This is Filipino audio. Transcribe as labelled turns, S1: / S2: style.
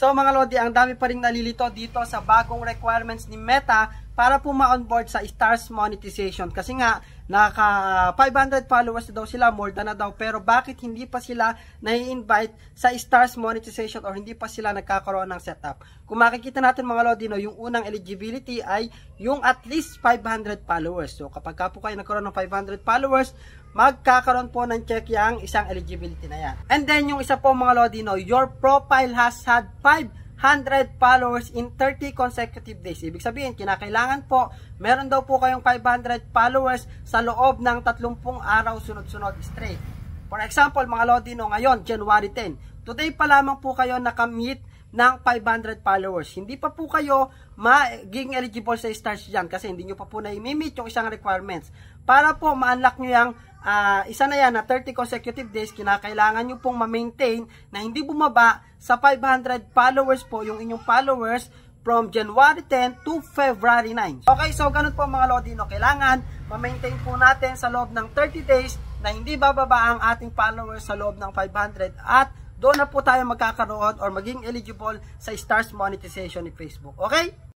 S1: So mga Lodi, ang dami pa rin nalilito dito sa bagong requirements ni Meta para po ma-onboard sa Stars monetization. Kasi nga, naka 500 followers na daw sila, more than na daw. Pero bakit hindi pa sila nai-invite sa Stars monetization or hindi pa sila nagkakaroon ng setup? Kung makikita natin mga Lodi, no, yung unang eligibility ay yung at least 500 followers. So kapag ka po kayo nagkaroon ng 500 followers, magkakaroon po ng check yung isang eligibility na yan. And then yung isa po mga Lodi, no, your profile has had 500 followers in 30 consecutive days. Ibig sabihin, kinakailangan po, meron daw po kayong 500 followers sa loob ng 30 araw sunod-sunod straight. For example, mga Lodi, no, ngayon, January 10. Today pa lamang po kayo nakamit ng 500 followers. Hindi pa po kayo magiging eligible sa Stars dyan kasi hindi nyo pa po na-meet yung isang requirements. Para po ma-unlock nyo yung isa na yan na 30 consecutive days, kinakailangan nyo pong ma-maintain na hindi bumaba sa 500 followers po yung inyong followers from January 10 to February 9. Okay, so ganun po mga Lodi, no? Kailangan ma-maintain po natin sa loob ng 30 days na hindi bababa ang ating followers sa loob ng 500 at doon na po tayo magkakaroon or maging eligible sa Stars monetization ni Facebook. Okay?